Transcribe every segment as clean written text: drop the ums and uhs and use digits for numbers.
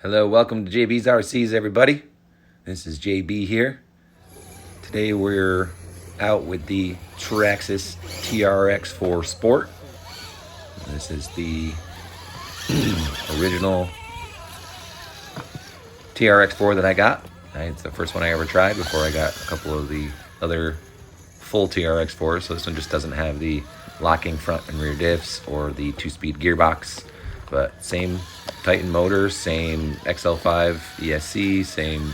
Hello, welcome to JB's RCs, everybody. This is JB here. Today we're out with the Traxxas TRX4 Sport. This is the original TRX4 that I got. It's the first one I ever tried before I got a couple of the other full TRX4s. So this one just doesn't have the locking front and rear diffs or the 2-speed gearbox, but same Titan motor, same XL5 ESC, same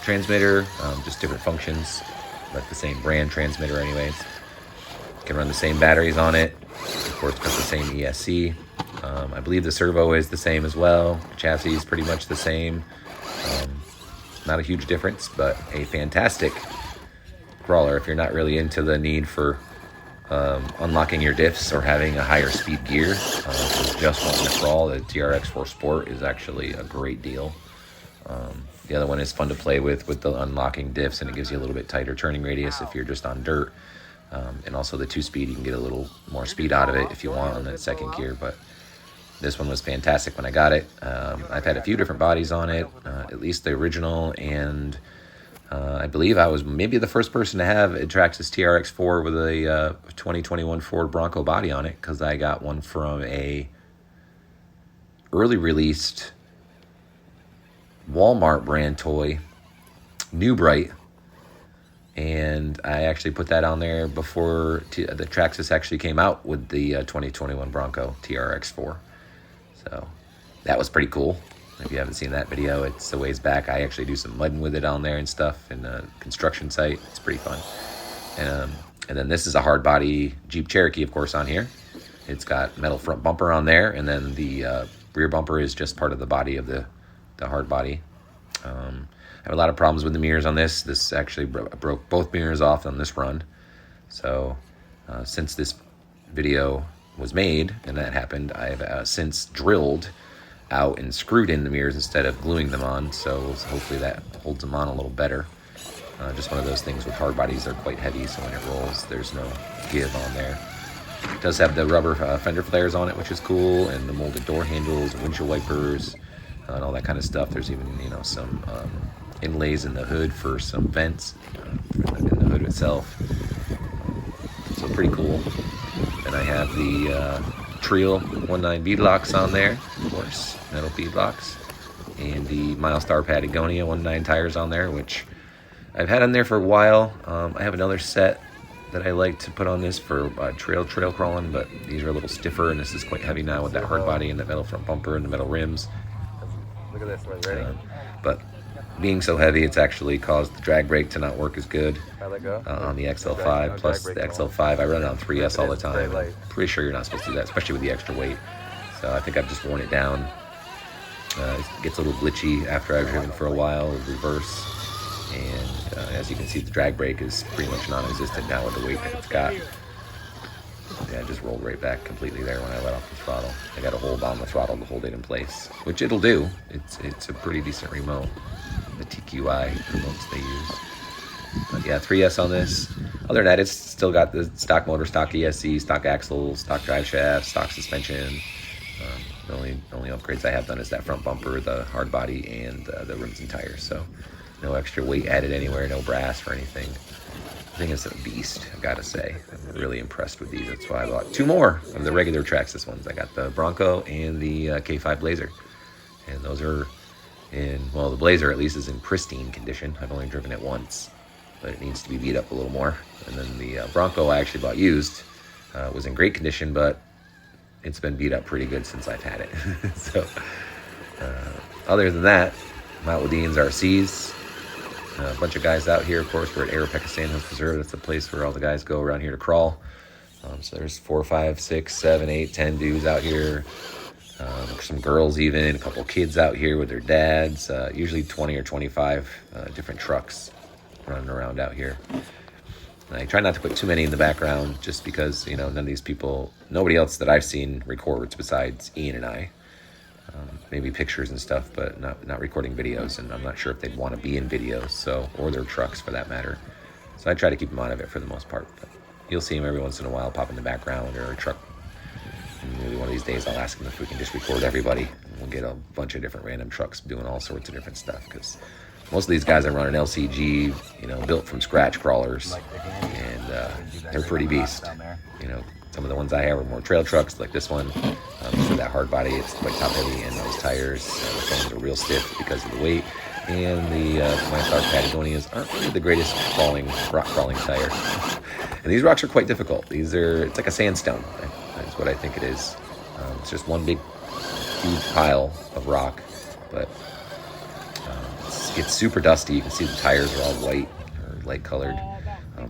transmitter, just different functions, but the same brand transmitter anyways. Can run the same batteries on it. Of course, got the same ESC. I believe the servo is the same as well. The chassis is pretty much the same. Not a huge difference, but a fantastic crawler if you're not really into the need for unlocking your diffs or having a higher speed gear. Just wanting to crawl, the TRX4 Sport is actually a great deal. The other one is fun to play with the unlocking diffs, and it gives you a little bit tighter turning radius if you're just on dirt. And also the 2-speed, you can get a little more speed out of it if you want on that second gear, but this one was fantastic when I got it. I've had a few different bodies on it, at least the original, and I believe I was maybe the first person to have a Traxxas TRX4 with a 2021 Ford Bronco body on it, because I got one from a early released Walmart brand toy, New Bright, and I actually put that on there before the Traxxas actually came out with the 2021 Bronco TRX4. So that was pretty cool. If you haven't seen that video, it's a ways back. I actually do some mudding with it on there and stuff in a construction site. It's pretty fun. And then this is a hard body Jeep Cherokee, of course, on here. It's got metal front bumper on there, and then the rear bumper is just part of the body of the hard body. I have a lot of problems with the mirrors on this. This actually broke both mirrors off on this run. So since this video was made and that happened, I've since drilled out and screwed in the mirrors instead of gluing them on, so hopefully that holds them on a little better. Just one of those things with hard bodies, they're quite heavy, so when it rolls there's no give on there. It does have the rubber fender flares on it, which is cool, and the molded door handles, windshield wipers, and all that kind of stuff. There's even some inlays in the hood for some vents in the hood itself, so pretty cool. And I have the Treal 19 bead locks on there, of course, metal bead locks, and the Milestar Patagonia 19 tires on there, which I've had on there for a while. I have another set that I like to put on this for trail crawling, but these are a little stiffer, and this is quite heavy now with that hard body and the metal front bumper and the metal rims. Look at this one, ready? But being so heavy, it's actually caused the drag brake to not work as good on the XL5. Plus the XL5, I run it on 3S all the time. I'm pretty sure you're not supposed to do that, especially with the extra weight. So I think I've just worn it down. It gets a little glitchy after I've driven for a while, reverse. And as you can see, the drag brake is pretty much non-existent now with the weight that it's got. Yeah, it just rolled right back completely there when I let off the throttle. I got to hold on the throttle to hold it in place, which it'll do. It's a pretty decent remote, the TQI remotes they use. But yeah, 3S on this. Other than that, it's still got the stock motor, stock ESC, stock axles, stock drive shaft, stock suspension. The only upgrades I have done is that front bumper, the hard body, and the rims and tires. So no extra weight added anywhere, no brass or anything. I think it's a beast, I gotta say. I'm really impressed with these. That's why I bought 2 more of the regular Traxxas ones. I got the Bronco and the K5 Blazer. And those are well, the Blazer at least is in pristine condition. I've only driven it once, but it needs to be beat up a little more. And then the Bronco I actually bought used. Was in great condition, but it's been beat up pretty good since I've had it. So, other than that, I'm out with Ian's RCs. A bunch of guys out here, of course. We're at Cherokee San Jose Preserve. That's the place where all the guys go around here to crawl. So there's 4, 5, 6, 7, 8, 10 dudes out here. Some girls even, a couple kids out here with their dads. Usually 20 or 25 different trucks running around out here. And I try not to put too many in the background just because, none of these people, nobody else that I've seen records besides Ian and I. Maybe pictures and stuff, but not recording videos, and I'm not sure if they'd want to be in videos, or their trucks for that matter. So I try to keep them out of it for the most part, but you'll see them every once in a while pop in the background, or a truck Maybe one of these days I'll ask him if we can just record everybody. And we'll get a bunch of different random trucks doing all sorts of different stuff, because most of these guys are running LCG, you know, built from scratch crawlers, and they're pretty beast. You know, some of the ones I have are more trail trucks, like this one. So that hard body, it's quite top heavy, and those tires, the foams are real stiff because of the weight. And the Milestar Patagonias aren't really the greatest rock crawling tire. And these rocks are quite difficult. It's like a sandstone. That's what I think it is. It's just one big, huge pile of rock, but it's super dusty. You can see the tires are all white or light colored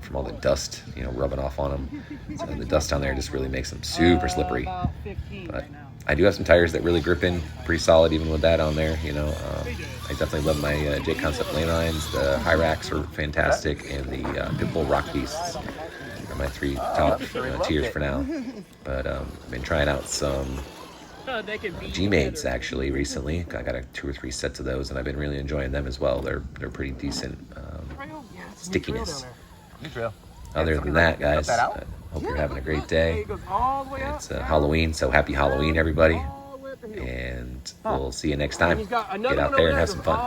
from all the dust, you know, rubbing off on them. So the dust on there just really makes them super slippery. But I do have some tires that really grip in pretty solid even with that on there, you know. I definitely love my J Concept lane lines. The high racks are fantastic, and the Pitbull Rock Beasts are my 3 top tiers for now. But I've been trying out some G-Maids actually recently. I got 2 or 3 sets of those, and I've been really enjoying them as well. They're pretty decent stickiness. Other than that, guys, I hope you're having a great day. It's Halloween, so happy Halloween, everybody. And we'll see you next time. Get out there and have some fun.